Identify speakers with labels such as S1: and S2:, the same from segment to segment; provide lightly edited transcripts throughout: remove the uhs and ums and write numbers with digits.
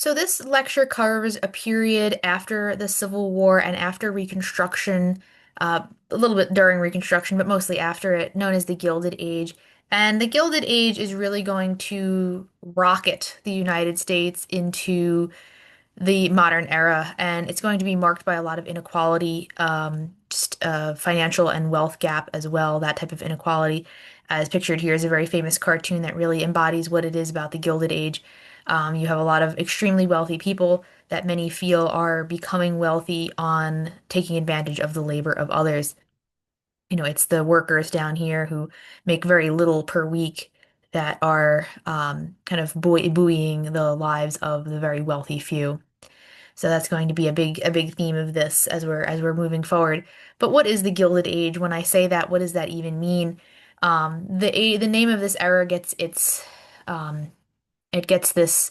S1: So this lecture covers a period after the Civil War and after Reconstruction, a little bit during Reconstruction, but mostly after it, known as the Gilded Age. And the Gilded Age is really going to rocket the United States into the modern era, and it's going to be marked by a lot of inequality, just financial and wealth gap as well. That type of inequality, as pictured here, is a very famous cartoon that really embodies what it is about the Gilded Age. You have a lot of extremely wealthy people that many feel are becoming wealthy on taking advantage of the labor of others. It's the workers down here who make very little per week that are kind of buoying the lives of the very wealthy few. So that's going to be a big theme of this as we're moving forward. But what is the Gilded Age? When I say that, what does that even mean? The name of this era gets um, it gets this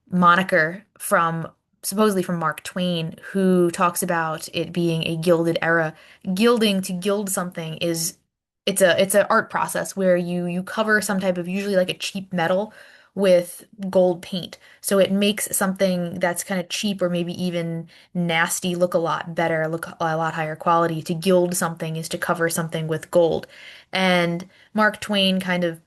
S1: moniker from supposedly from Mark Twain, who talks about it being a gilded era. Gilding, to gild something, is it's an art process where you cover some type of, usually like a cheap metal, with gold paint. So it makes something that's kind of cheap or maybe even nasty look a lot better, look a lot higher quality. To gild something is to cover something with gold. And Mark Twain kind of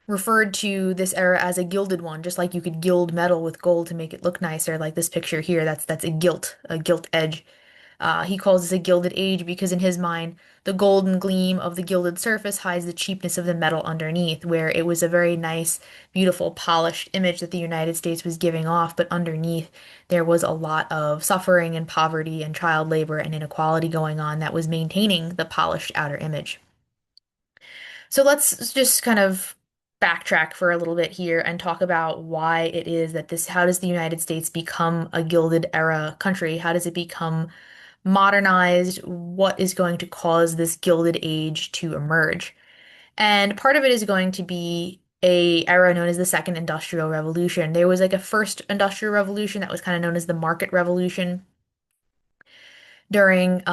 S1: referred to this era as a gilded one, just like you could gild metal with gold to make it look nicer, like this picture here. That's a gilt edge. He calls this a gilded age because in his mind, the golden gleam of the gilded surface hides the cheapness of the metal underneath, where it was a very nice, beautiful, polished image that the United States was giving off, but underneath there was a lot of suffering and poverty and child labor and inequality going on that was maintaining the polished outer image. So let's just kind of backtrack for a little bit here and talk about why it is that how does the United States become a Gilded Era country? How does it become modernized? What is going to cause this Gilded Age to emerge? And part of it is going to be a era known as the Second Industrial Revolution. There was like a first industrial revolution that was kind of known as the Market Revolution during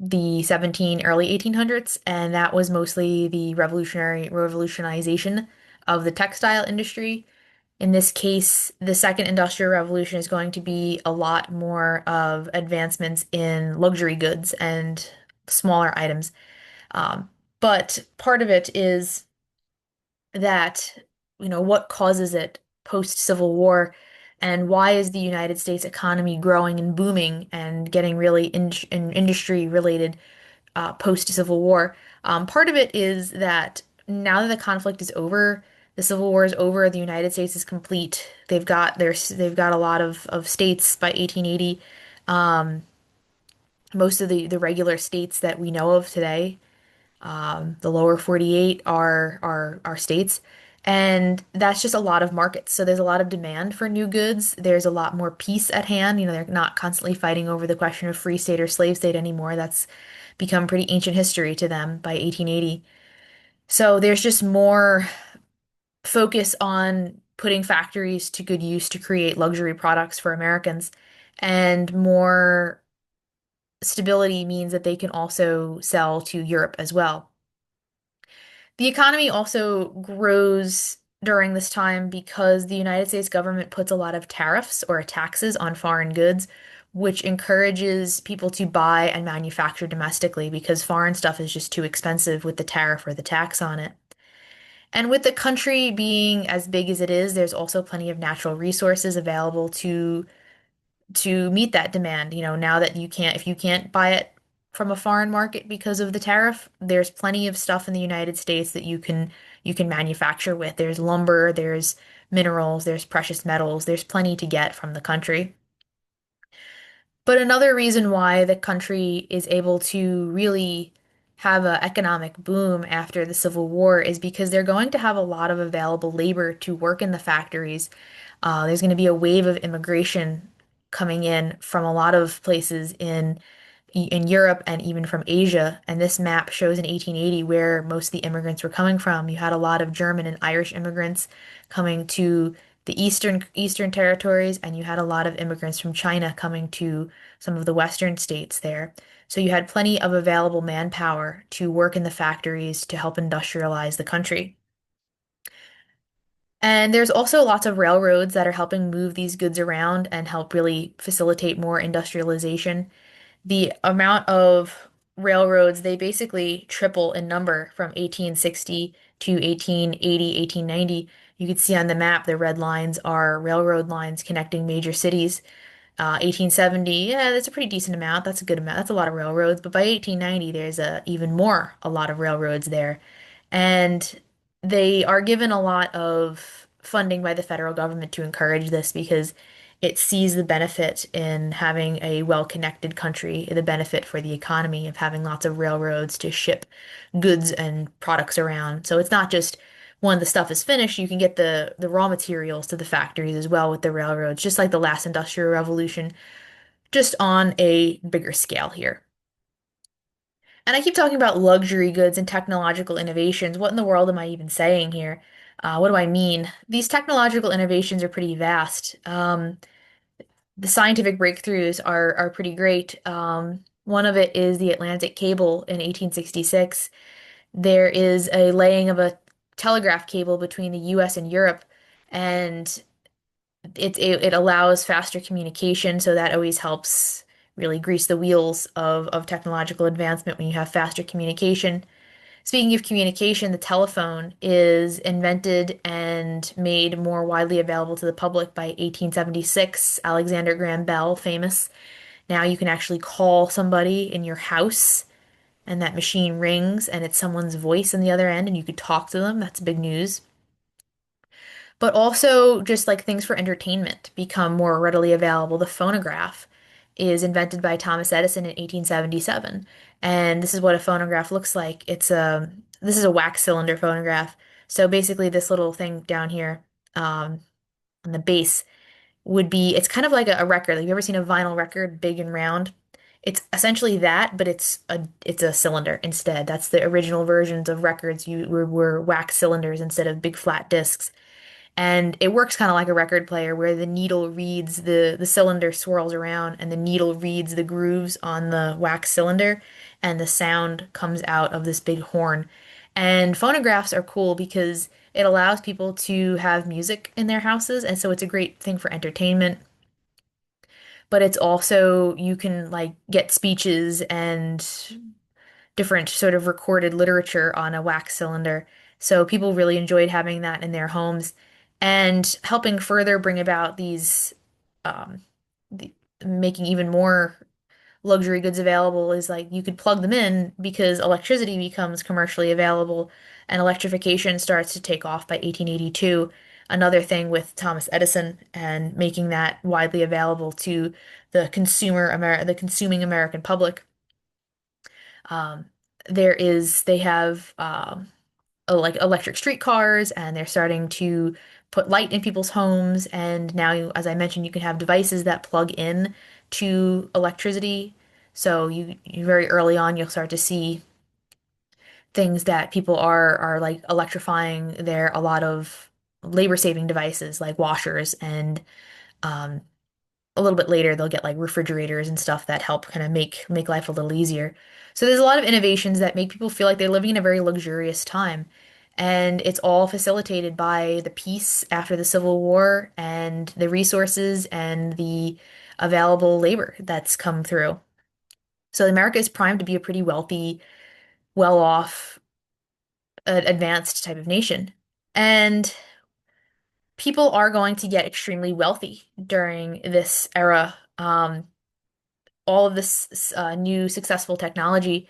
S1: the early 1800s, and that was mostly the revolutionization of the textile industry. In this case, the second industrial revolution is going to be a lot more of advancements in luxury goods and smaller items. Um, but part of it is that, what causes it post-Civil War, and why is the United States economy growing and booming and getting really in industry related post-Civil War. Part of it is that now that the conflict is over, the Civil War is over, the United States is complete. They've got a lot of states by 1880. Um, Most of the regular states that we know of today, the lower 48 are states. And that's just a lot of markets. So there's a lot of demand for new goods. There's a lot more peace at hand. They're not constantly fighting over the question of free state or slave state anymore. That's become pretty ancient history to them by 1880. So there's just more focus on putting factories to good use to create luxury products for Americans. And more stability means that they can also sell to Europe as well. The economy also grows during this time because the United States government puts a lot of tariffs or taxes on foreign goods, which encourages people to buy and manufacture domestically because foreign stuff is just too expensive with the tariff or the tax on it. And with the country being as big as it is, there's also plenty of natural resources available to meet that demand. Now that if you can't buy it from a foreign market because of the tariff, there's plenty of stuff in the United States that you can manufacture with. There's lumber, there's minerals, there's precious metals, there's plenty to get from the country. But another reason why the country is able to really have an economic boom after the Civil War is because they're going to have a lot of available labor to work in the factories. There's going to be a wave of immigration coming in from a lot of places in Europe and even from Asia. And this map shows in 1880 where most of the immigrants were coming from. You had a lot of German and Irish immigrants coming to the eastern territories, and you had a lot of immigrants from China coming to some of the western states there. So you had plenty of available manpower to work in the factories to help industrialize the country. And there's also lots of railroads that are helping move these goods around and help really facilitate more industrialization. The amount of railroads, they basically triple in number from 1860 to 1880, 1890. You could see on the map the red lines are railroad lines connecting major cities. 1870, yeah, that's a pretty decent amount. That's a good amount. That's a lot of railroads. But by 1890, there's even more, a lot of railroads there. And they are given a lot of funding by the federal government to encourage this because it sees the benefit in having a well-connected country, the benefit for the economy of having lots of railroads to ship goods and products around. So it's not just when the stuff is finished, you can get the raw materials to the factories as well with the railroads, just like the last industrial revolution, just on a bigger scale here. And I keep talking about luxury goods and technological innovations. What in the world am I even saying here? What do I mean? These technological innovations are pretty vast. The scientific breakthroughs are pretty great. One of it is the Atlantic cable in 1866. There is a laying of a telegraph cable between the US and Europe, and it allows faster communication, so that always helps really grease the wheels of technological advancement when you have faster communication. Speaking of communication, the telephone is invented and made more widely available to the public by 1876. Alexander Graham Bell, famous. Now you can actually call somebody in your house and that machine rings and it's someone's voice on the other end and you could talk to them. That's big news. But also just like things for entertainment become more readily available. The phonograph is invented by Thomas Edison in 1877. And this is what a phonograph looks like. This is a wax cylinder phonograph. So basically this little thing down here on the base would be, it's kind of like a record. Have you ever seen a vinyl record, big and round? It's essentially that, but it's a cylinder instead. That's the original versions of records were wax cylinders instead of big flat discs. And it works kind of like a record player where the needle reads the cylinder swirls around and the needle reads the grooves on the wax cylinder and the sound comes out of this big horn. And phonographs are cool because it allows people to have music in their houses and so it's a great thing for entertainment. But it's also you can like get speeches and different sort of recorded literature on a wax cylinder. So people really enjoyed having that in their homes and helping further bring about these um, the, making even more luxury goods available is like you could plug them in because electricity becomes commercially available and electrification starts to take off by 1882. Another thing with Thomas Edison and making that widely available to the consuming American public. Um, they have like electric streetcars and they're starting to put light in people's homes. And now, as I mentioned, you can have devices that plug in to electricity. So you very early on, you'll start to see things that people are like electrifying a lot of labor saving devices like washers and um, a little bit later they'll get like refrigerators and stuff that help kind of make life a little easier. So there's a lot of innovations that make people feel like they're living in a very luxurious time. And it's all facilitated by the peace after the Civil War and the resources and the available labor that's come through. So America is primed to be a pretty wealthy, well-off, advanced type of nation. And people are going to get extremely wealthy during this era. All of this new successful technology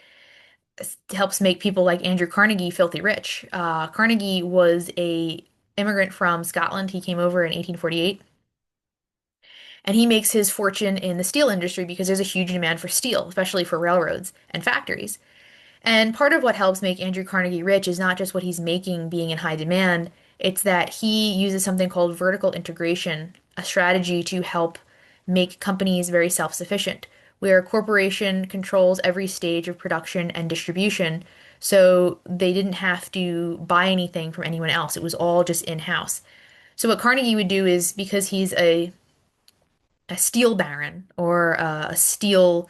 S1: helps make people like Andrew Carnegie filthy rich. Carnegie was a immigrant from Scotland. He came over in 1848, and he makes his fortune in the steel industry because there's a huge demand for steel, especially for railroads and factories. And part of what helps make Andrew Carnegie rich is not just what he's making being in high demand, it's that he uses something called vertical integration, a strategy to help make companies very self-sufficient, where a corporation controls every stage of production and distribution. So they didn't have to buy anything from anyone else. It was all just in-house. So what Carnegie would do is because he's a steel baron or a steel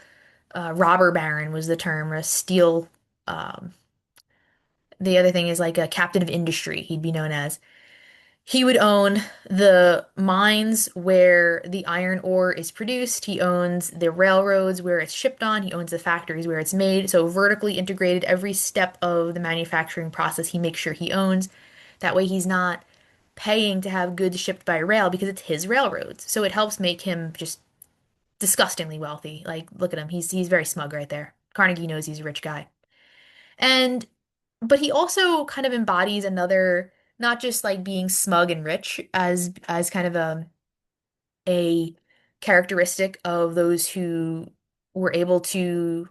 S1: robber baron was the term, or a steel um, the other thing is like a captain of industry, he'd be known as. He would own the mines where the iron ore is produced. He owns the railroads where it's shipped on. He owns the factories where it's made. So vertically integrated, every step of the manufacturing process, he makes sure he owns. That way, he's not paying to have goods shipped by rail because it's his railroads. So it helps make him just disgustingly wealthy. Like, look at him. He's very smug right there. Carnegie knows he's a rich guy. And but he also kind of embodies another, not just like being smug and rich as kind of a characteristic of those who were able to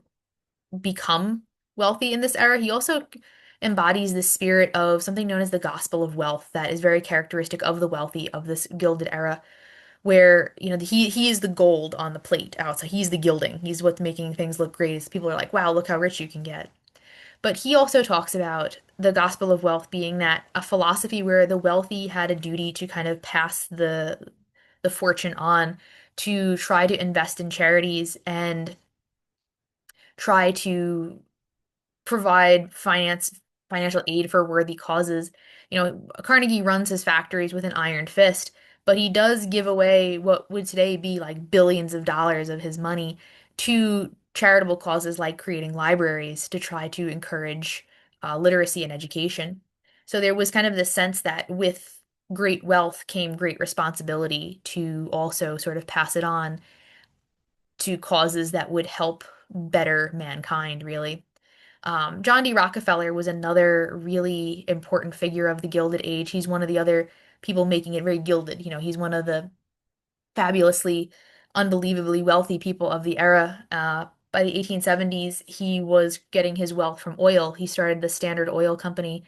S1: become wealthy in this era. He also embodies the spirit of something known as the gospel of wealth that is very characteristic of the wealthy of this Gilded era, where, he is the gold on the plate outside. He's the gilding. He's what's making things look great. People are like, wow, look how rich you can get. But he also talks about the gospel of wealth being that a philosophy where the wealthy had a duty to kind of pass the fortune on, to try to invest in charities and try to provide financial aid for worthy causes. Carnegie runs his factories with an iron fist, but he does give away what would today be like billions of dollars of his money to charitable causes like creating libraries to try to encourage literacy and education. So there was kind of this sense that with great wealth came great responsibility to also sort of pass it on to causes that would help better mankind, really. John D. Rockefeller was another really important figure of the Gilded Age. He's one of the other people making it very gilded. He's one of the fabulously, unbelievably wealthy people of the era. By the 1870s, he was getting his wealth from oil. He started the Standard Oil Company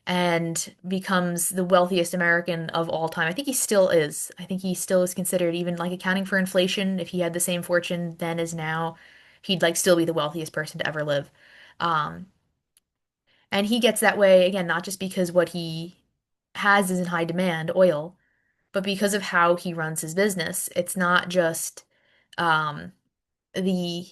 S1: and becomes the wealthiest American of all time. I think he still is. I think he still is considered, even like accounting for inflation, if he had the same fortune then as now, he'd like still be the wealthiest person to ever live. Um, and he gets that way, again, not just because what he has is in high demand, oil, but because of how he runs his business. It's not just um, the,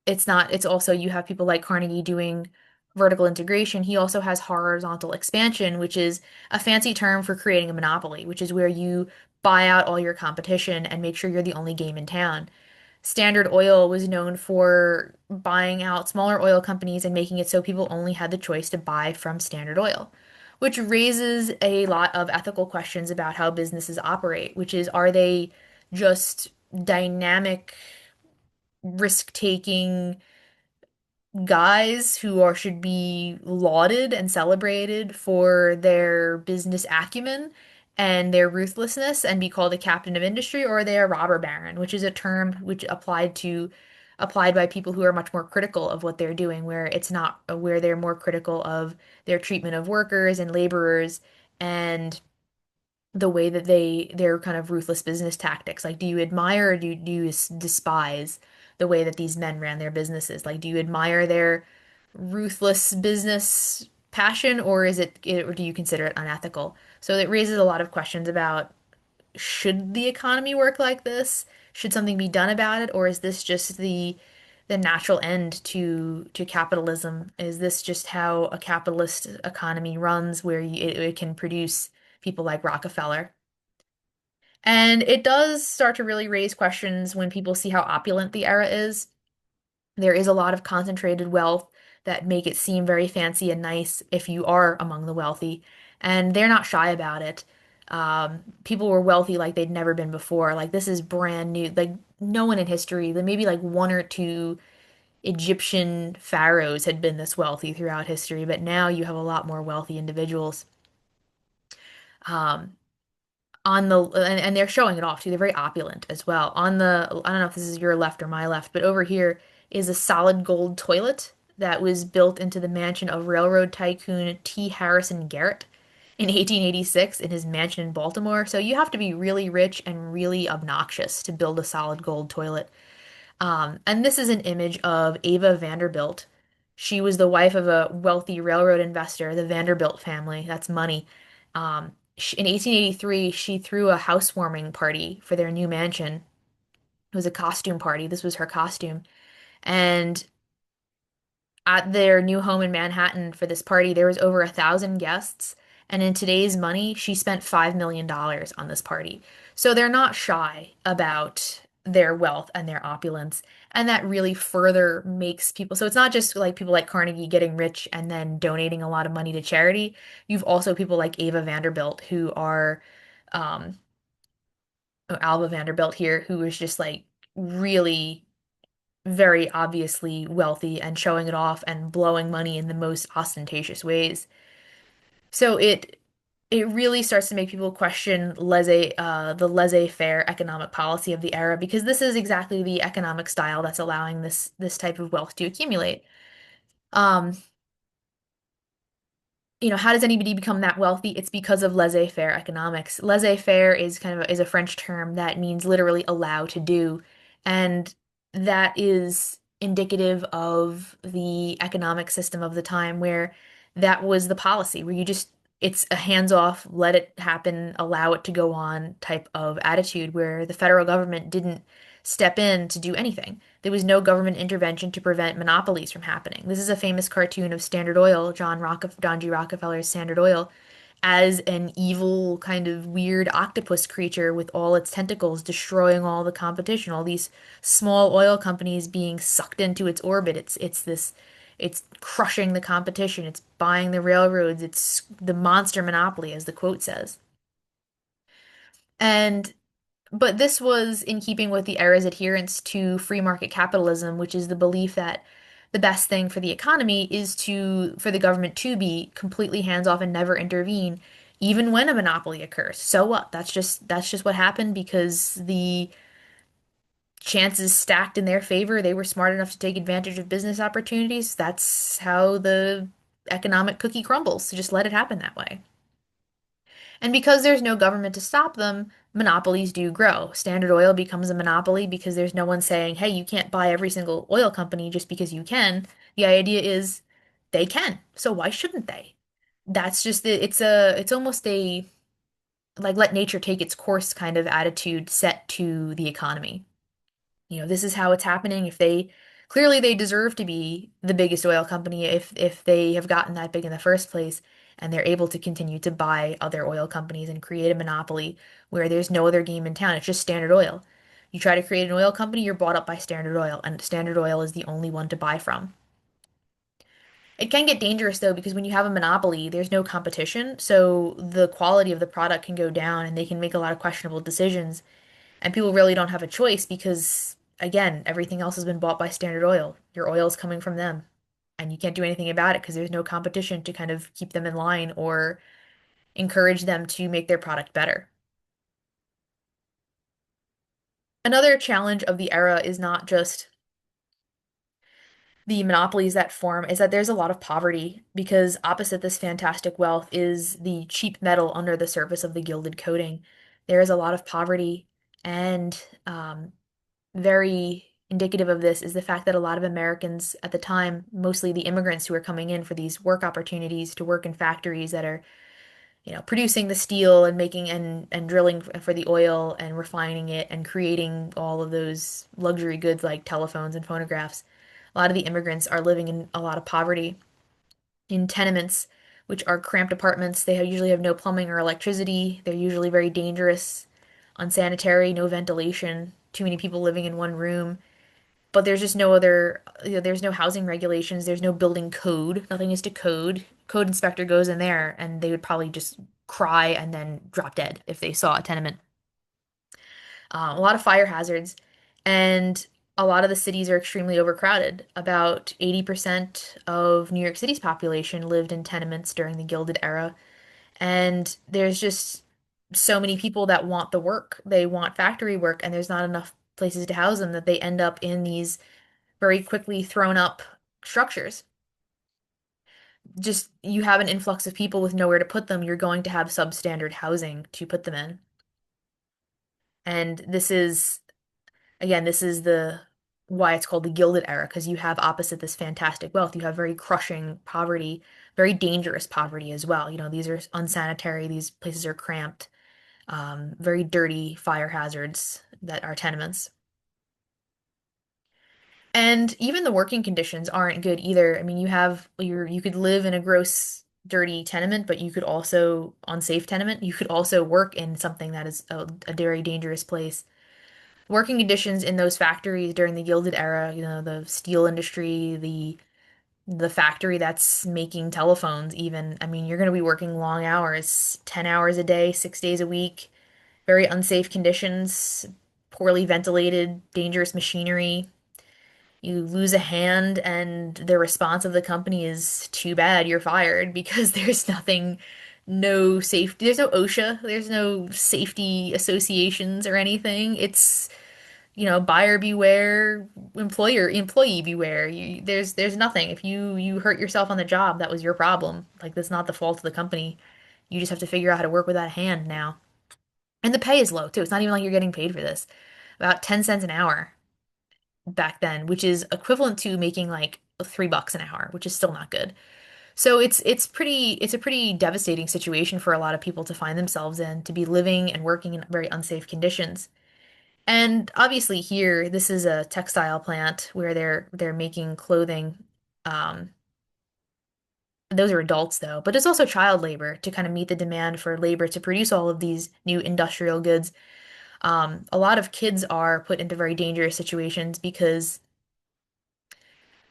S1: it's also, you have people like Carnegie doing vertical integration. He also has horizontal expansion, which is a fancy term for creating a monopoly, which is where you buy out all your competition and make sure you're the only game in town. Standard Oil was known for buying out smaller oil companies and making it so people only had the choice to buy from Standard Oil, which raises a lot of ethical questions about how businesses operate, which is, are they just dynamic, risk-taking guys who are should be lauded and celebrated for their business acumen and their ruthlessness and be called a captain of industry, or are they a robber baron, which is a term which applied by people who are much more critical of what they're doing, where it's not where they're more critical of their treatment of workers and laborers and the way that their kind of ruthless business tactics. Like, do you admire or do you despise the way that these men ran their businesses? Like, do you admire their ruthless business passion, or or do you consider it unethical? So it raises a lot of questions about, should the economy work like this? Should something be done about it, or is this just the natural end to capitalism? Is this just how a capitalist economy runs, where it can produce people like Rockefeller? And it does start to really raise questions when people see how opulent the era is. There is a lot of concentrated wealth that make it seem very fancy and nice if you are among the wealthy, and they're not shy about it. People were wealthy like they'd never been before. Like, this is brand new. Like, no one in history, maybe like one or two Egyptian pharaohs had been this wealthy throughout history, but now you have a lot more wealthy individuals. Um, and they're showing it off too. They're very opulent as well. I don't know if this is your left or my left, but over here is a solid gold toilet that was built into the mansion of railroad tycoon T. Harrison Garrett in 1886 in his mansion in Baltimore. So you have to be really rich and really obnoxious to build a solid gold toilet. And this is an image of Ava Vanderbilt. She was the wife of a wealthy railroad investor, the Vanderbilt family. That's money. In 1883, she threw a housewarming party for their new mansion. It was a costume party. This was her costume. And at their new home in Manhattan for this party, there was over 1,000 guests, And in today's money, she spent $5 million on this party. So they're not shy about their wealth and their opulence. And that really further makes people. So it's not just like people like Carnegie getting rich and then donating a lot of money to charity. You've also people like Ava Vanderbilt who are, um, Alva Vanderbilt here, who is just like really very obviously wealthy and showing it off and blowing money in the most ostentatious ways. So it really starts to make people question the laissez-faire economic policy of the era because this is exactly the economic style that's allowing this type of wealth to accumulate. Um, how does anybody become that wealthy? It's because of laissez-faire economics. Laissez-faire is is a French term that means literally allow to do, and that is indicative of the economic system of the time where that was the policy, where it's a hands-off, let it happen, allow it to go on type of attitude where the federal government didn't step in to do anything. There was no government intervention to prevent monopolies from happening. This is a famous cartoon of Standard Oil, John G. Rockefeller's Standard Oil, as an evil kind of weird octopus creature with all its tentacles destroying all the competition, all these small oil companies being sucked into its orbit. It's crushing the competition. It's buying the railroads. It's the monster monopoly, as the quote says. And but this was in keeping with the era's adherence to free market capitalism, which is the belief that the best thing for the economy is for the government to be completely hands off and never intervene, even when a monopoly occurs. So what? That's just what happened because the chances stacked in their favor. They were smart enough to take advantage of business opportunities. That's how the economic cookie crumbles. So just let it happen that way. And because there's no government to stop them, monopolies do grow. Standard Oil becomes a monopoly because there's no one saying, hey, you can't buy every single oil company just because you can. The idea is they can, so why shouldn't they? That's just it's almost a like let nature take its course kind of attitude set to the economy. This is how it's happening. If they clearly they deserve to be the biggest oil company if they have gotten that big in the first place and they're able to continue to buy other oil companies and create a monopoly where there's no other game in town. It's just Standard Oil. You try to create an oil company, you're bought up by Standard Oil, and Standard Oil is the only one to buy from. It can get dangerous though because when you have a monopoly, there's no competition, so the quality of the product can go down and they can make a lot of questionable decisions. And people really don't have a choice because, again, everything else has been bought by Standard Oil. Your oil is coming from them. And you can't do anything about it because there's no competition to kind of keep them in line or encourage them to make their product better. Another challenge of the era is not just the monopolies that form, is that there's a lot of poverty because opposite this fantastic wealth is the cheap metal under the surface of the gilded coating. There is a lot of poverty and very indicative of this is the fact that a lot of Americans at the time, mostly the immigrants who are coming in for these work opportunities to work in factories that are, producing the steel and making and drilling for the oil and refining it and creating all of those luxury goods like telephones and phonographs. A lot of the immigrants are living in a lot of poverty in tenements, which are cramped apartments. They usually have no plumbing or electricity. They're usually very dangerous, unsanitary, no ventilation, too many people living in one room. But there's just no other, there's no housing regulations, there's no building code, nothing is to code. Code inspector goes in there and they would probably just cry and then drop dead if they saw a tenement. A lot of fire hazards, and a lot of the cities are extremely overcrowded. About 80% of New York City's population lived in tenements during the Gilded Era, and there's just so many people that want the work. They want factory work, and there's not enough places to house them that they end up in these very quickly thrown up structures. Just you have an influx of people with nowhere to put them, you're going to have substandard housing to put them in. And this is the why it's called the Gilded Era, because you have opposite this fantastic wealth, you have very crushing poverty, very dangerous poverty as well. These are unsanitary, these places are cramped, very dirty fire hazards that are tenements. And even the working conditions aren't good either. I mean, you could live in a gross dirty tenement, but you could also, unsafe tenement, you could also work in something that is a very dangerous place. Working conditions in those factories during the Gilded Era, the steel industry, the factory that's making telephones even, I mean, you're going to be working long hours, 10 hours a day, 6 days a week, very unsafe conditions, poorly ventilated, dangerous machinery. You lose a hand, and the response of the company is too bad, you're fired because there's nothing, no safety, there's no OSHA, there's no safety associations or anything. It's, buyer beware, employee beware. There's nothing. If you hurt yourself on the job, that was your problem. Like, that's not the fault of the company. You just have to figure out how to work with that hand now. And the pay is low too. It's not even like you're getting paid for this. About 10 cents an hour back then, which is equivalent to making like $3 an hour, which is still not good. So it's a pretty devastating situation for a lot of people to find themselves in, to be living and working in very unsafe conditions. And obviously here, this is a textile plant where they're making clothing. Um, those are adults though, but it's also child labor to kind of meet the demand for labor to produce all of these new industrial goods. A lot of kids are put into very dangerous situations because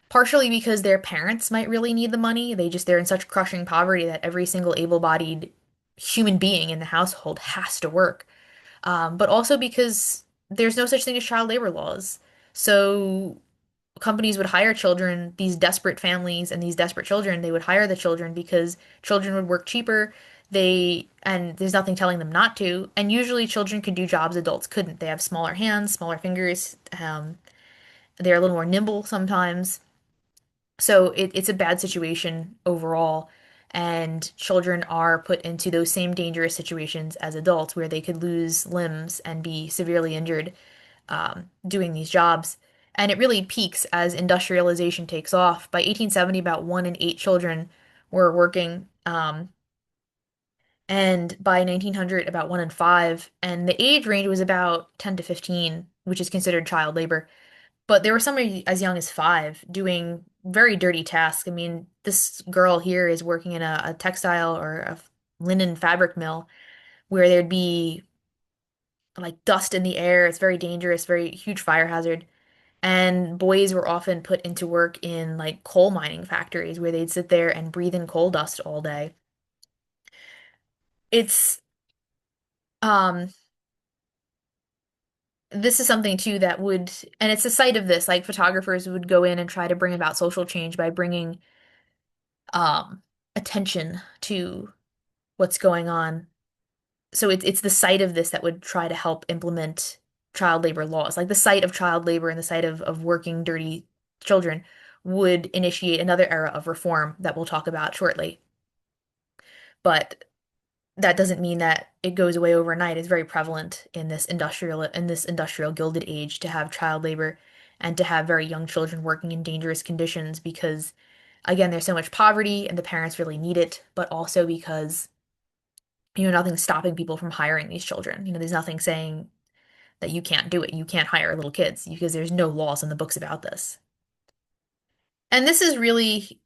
S1: partially because their parents might really need the money. They're in such crushing poverty that every single able-bodied human being in the household has to work. But also because there's no such thing as child labor laws. So companies would hire children, these desperate families and these desperate children, they would hire the children because children would work cheaper. And there's nothing telling them not to. And usually children could do jobs adults couldn't. They have smaller hands, smaller fingers. They're a little more nimble sometimes. So it's a bad situation overall. And children are put into those same dangerous situations as adults where they could lose limbs and be severely injured doing these jobs. And it really peaks as industrialization takes off. By 1870, about 1 in 8 children were working, and by 1900, about 1 in 5. And the age range was about 10 to 15, which is considered child labor. But there were somebody as young as 5 doing very dirty tasks. I mean, this girl here is working in a textile or a linen fabric mill where there'd be like dust in the air. It's very dangerous, very huge fire hazard. And boys were often put into work in like coal mining factories where they'd sit there and breathe in coal dust all day. It's um this is something too that would, and it's a site of this, like photographers would go in and try to bring about social change by bringing attention to what's going on. So it's the site of this that would try to help implement child labor laws. Like the site of child labor and the site of working dirty children would initiate another era of reform that we'll talk about shortly. But that doesn't mean that it goes away overnight. It's very prevalent in this industrial Gilded Age to have child labor and to have very young children working in dangerous conditions because again, there's so much poverty and the parents really need it, but also because nothing's stopping people from hiring these children. There's nothing saying that you can't do it. You can't hire little kids because there's no laws in the books about this. And this is really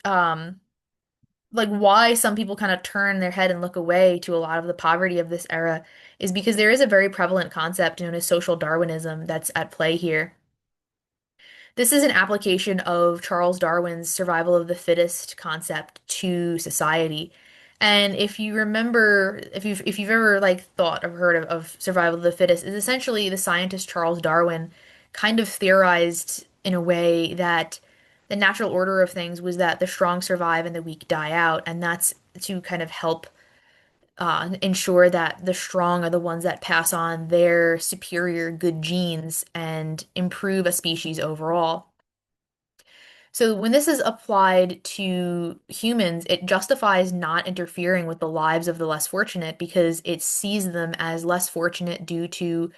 S1: like why some people kind of turn their head and look away to a lot of the poverty of this era is because there is a very prevalent concept known as social Darwinism that's at play here. This is an application of Charles Darwin's survival of the fittest concept to society. And if you remember, if you've ever like thought or heard of survival of the fittest, is essentially the scientist Charles Darwin kind of theorized in a way that the natural order of things was that the strong survive and the weak die out, and that's to kind of help ensure that the strong are the ones that pass on their superior good genes and improve a species overall. So when this is applied to humans, it justifies not interfering with the lives of the less fortunate because it sees them as less fortunate due to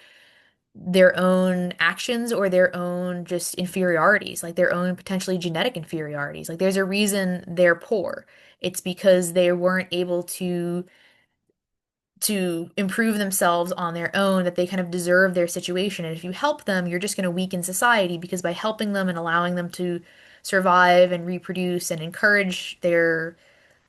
S1: their own actions or their own just inferiorities, like their own potentially genetic inferiorities. Like there's a reason they're poor. It's because they weren't able to improve themselves on their own, that they kind of deserve their situation. And if you help them, you're just going to weaken society because by helping them and allowing them to survive and reproduce and encourage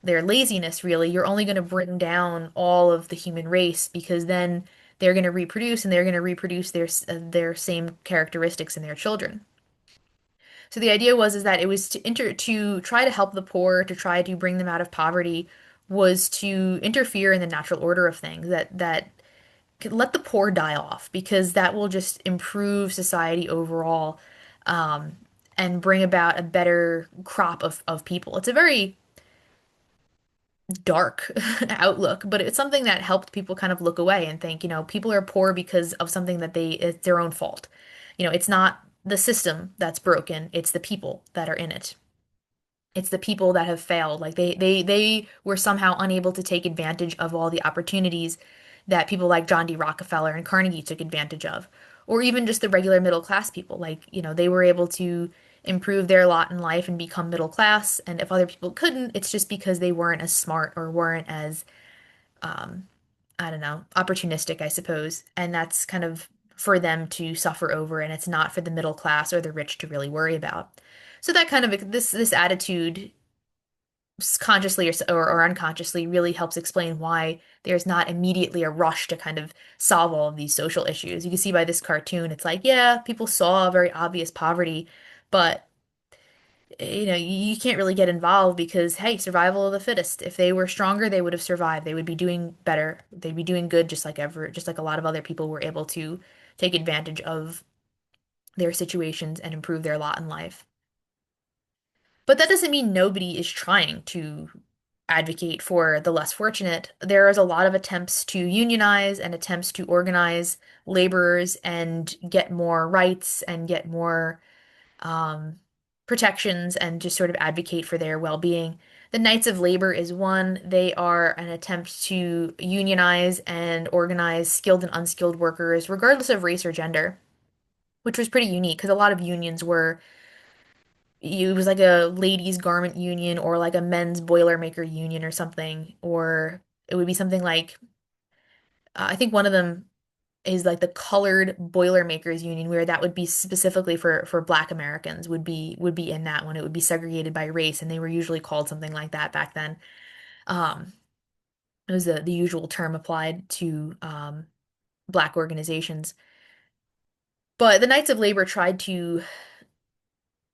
S1: their laziness, really, you're only going to bring down all of the human race because then they're going to reproduce and they're going to reproduce their same characteristics in their children. So the idea was is that it was to try to help the poor, to try to bring them out of poverty, was to interfere in the natural order of things that could let the poor die off because that will just improve society overall, um, and bring about a better crop of people. It's a very dark outlook, but it's something that helped people kind of look away and think, people are poor because of something that it's their own fault. It's not the system that's broken, it's the people that are in it. It's the people that have failed. Like they were somehow unable to take advantage of all the opportunities that people like John D. Rockefeller and Carnegie took advantage of. Or even just the regular middle class people. Like, they were able to improve their lot in life and become middle class. And if other people couldn't, it's just because they weren't as smart or weren't as, I don't know, opportunistic, I suppose. And that's kind of for them to suffer over, and it's not for the middle class or the rich to really worry about. So that kind of this attitude consciously or unconsciously really helps explain why there's not immediately a rush to kind of solve all of these social issues. You can see by this cartoon, it's like, yeah, people saw very obvious poverty, but you can't really get involved because, hey, survival of the fittest. If they were stronger, they would have survived. They would be doing better. They'd be doing good just like a lot of other people were able to take advantage of their situations and improve their lot in life. But that doesn't mean nobody is trying to advocate for the less fortunate. There is a lot of attempts to unionize and attempts to organize laborers and get more rights and get more um, protections and just sort of advocate for their well-being. The Knights of Labor is one. They are an attempt to unionize and organize skilled and unskilled workers, regardless of race or gender, which was pretty unique because a lot of unions were it was like a ladies' garment union or like a men's boilermaker union or something, or it would be something like I think one of them is like the colored boilermakers union, where that would be specifically for Black Americans would be in that one. It would be segregated by race, and they were usually called something like that back then. Um, it was the usual term applied to Black organizations. But the Knights of Labor tried to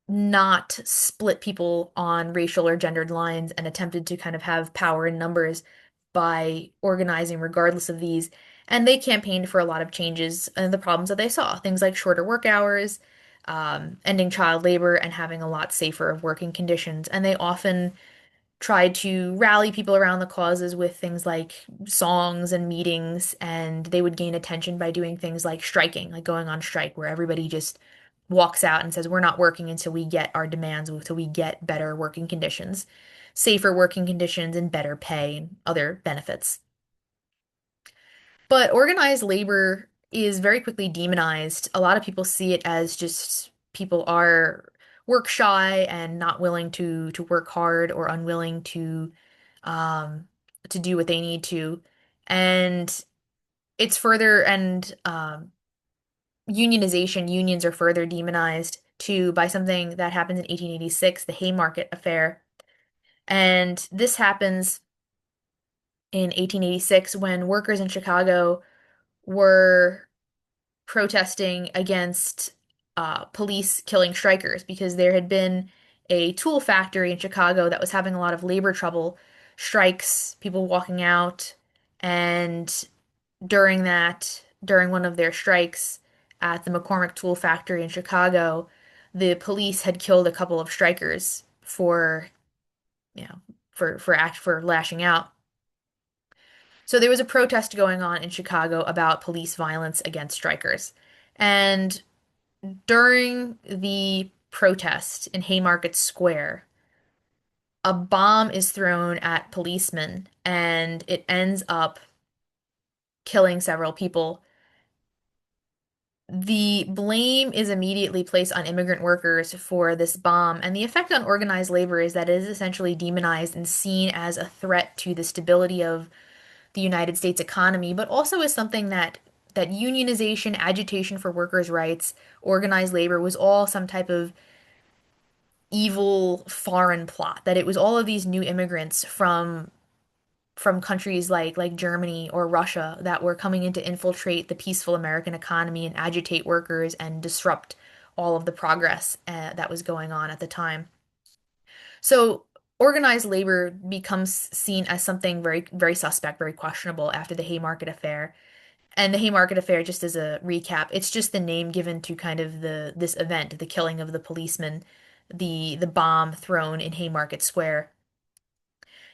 S1: not split people on racial or gendered lines and attempted to kind of have power in numbers by organizing regardless of these. And they campaigned for a lot of changes and the problems that they saw, things like shorter work hours, ending child labor, and having a lot safer working conditions. And they often tried to rally people around the causes with things like songs and meetings, and they would gain attention by doing things like striking, like going on strike, where everybody just walks out and says, we're not working until we get our demands, until we get better working conditions, safer working conditions, and better pay and other benefits. But organized labor is very quickly demonized. A lot of people see it as just people are work shy and not willing to work hard or unwilling um to do what they need to. And it's further and unions are further demonized too by something that happens in 1886, the Haymarket Affair. And this happens in 1886 when workers in Chicago were protesting against police killing strikers because there had been a tool factory in Chicago that was having a lot of labor trouble, strikes, people walking out, and during one of their strikes at the McCormick Tool Factory in Chicago, the police had killed a couple of strikers you know, for lashing out. So there was a protest going on in Chicago about police violence against strikers. And during the protest in Haymarket Square, a bomb is thrown at policemen and it ends up killing several people. The blame is immediately placed on immigrant workers for this bomb, and the effect on organized labor is that it is essentially demonized and seen as a threat to the stability of the United States economy, but also as something that unionization, agitation for workers' rights, organized labor was all some type of evil foreign plot, that it was all of these new immigrants from countries like Germany or Russia that were coming in to infiltrate the peaceful American economy and agitate workers and disrupt all of the progress that was going on at the time. So organized labor becomes seen as something very, very suspect, very questionable after the Haymarket Affair. And the Haymarket Affair, just as a recap, it's just the name given to kind of the this event, the killing of the policeman, the bomb thrown in Haymarket Square.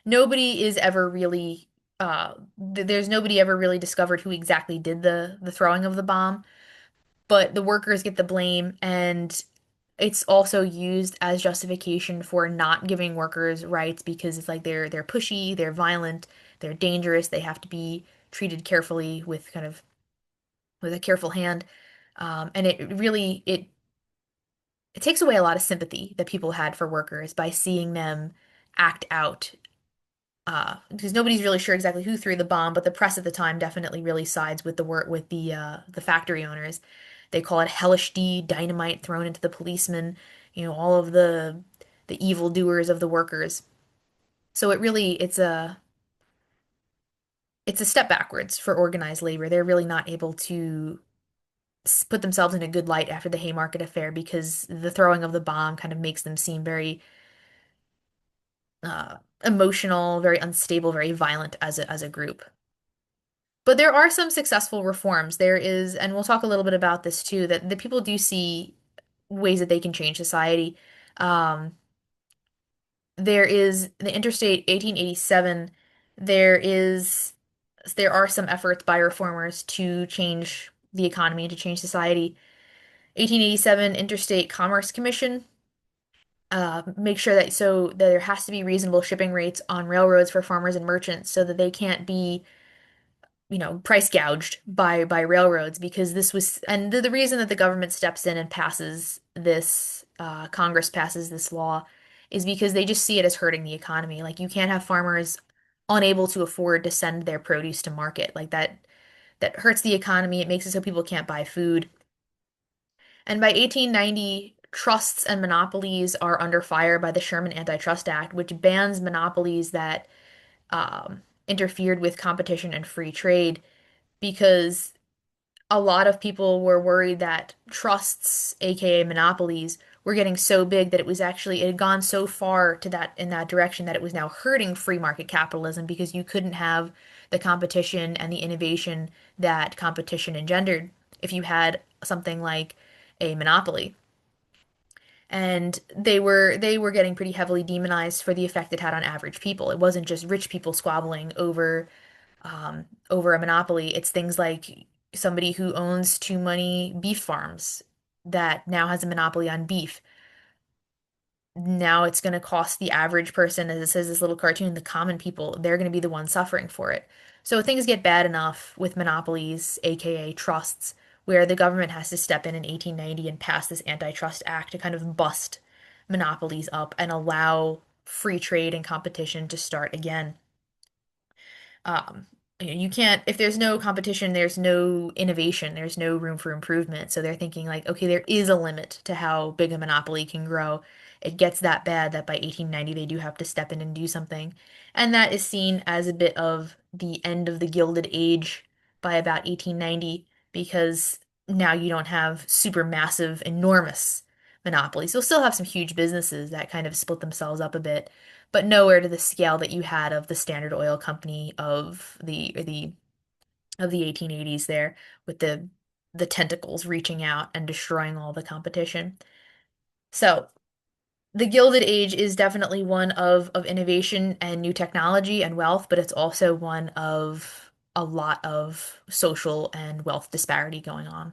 S1: Nobody is ever really there's nobody ever really discovered who exactly did the throwing of the bomb, but the workers get the blame, and it's also used as justification for not giving workers rights because it's like they're pushy, they're violent, they're dangerous, they have to be treated carefully with kind of with a careful hand. And it really it takes away a lot of sympathy that people had for workers by seeing them act out. Because nobody's really sure exactly who threw the bomb, but the press at the time definitely really sides with the work with the factory owners. They call it hellish deed, dynamite thrown into the policemen, all of the evil doers of the workers. So it really it's a step backwards for organized labor. They're really not able to put themselves in a good light after the Haymarket Affair because the throwing of the bomb kind of makes them seem very emotional, very unstable, very violent as a group. But there are some successful reforms. There is, and we'll talk a little bit about this too, that the people do see ways that they can change society. Um, there is the Interstate 1887. There is there are some efforts by reformers to change the economy, to change society. 1887 Interstate Commerce Commission, make sure that there has to be reasonable shipping rates on railroads for farmers and merchants so that they can't be, price gouged by railroads, because this was, and the reason that the government steps in and passes this, Congress passes this law is because they just see it as hurting the economy. Like you can't have farmers unable to afford to send their produce to market. Like that hurts the economy. It makes it so people can't buy food. And by 1890, trusts and monopolies are under fire by the Sherman Antitrust Act, which bans monopolies that interfered with competition and free trade, because a lot of people were worried that trusts, aka monopolies, were getting so big that it had gone so far to that in that direction that it was now hurting free market capitalism because you couldn't have the competition and the innovation that competition engendered if you had something like a monopoly. And they were getting pretty heavily demonized for the effect it had on average people. It wasn't just rich people squabbling over a monopoly. It's things like somebody who owns too many beef farms that now has a monopoly on beef. Now it's going to cost the average person, as it says this little cartoon, the common people, they're going to be the ones suffering for it. So things get bad enough with monopolies, aka trusts, where the government has to step in 1890 and pass this Antitrust Act to kind of bust monopolies up and allow free trade and competition to start again. Um, you can't, if there's no competition, there's no innovation, there's no room for improvement. So they're thinking like, okay, there is a limit to how big a monopoly can grow. It gets that bad that by 1890 they do have to step in and do something. And that is seen as a bit of the end of the Gilded Age by about 1890, because now you don't have super massive, enormous monopolies. You'll still have some huge businesses that kind of split themselves up a bit, but nowhere to the scale that you had of the Standard Oil Company of the 1880s there, with the tentacles reaching out and destroying all the competition. So the Gilded Age is definitely one of innovation and new technology and wealth, but it's also one of a lot of social and wealth disparity going on.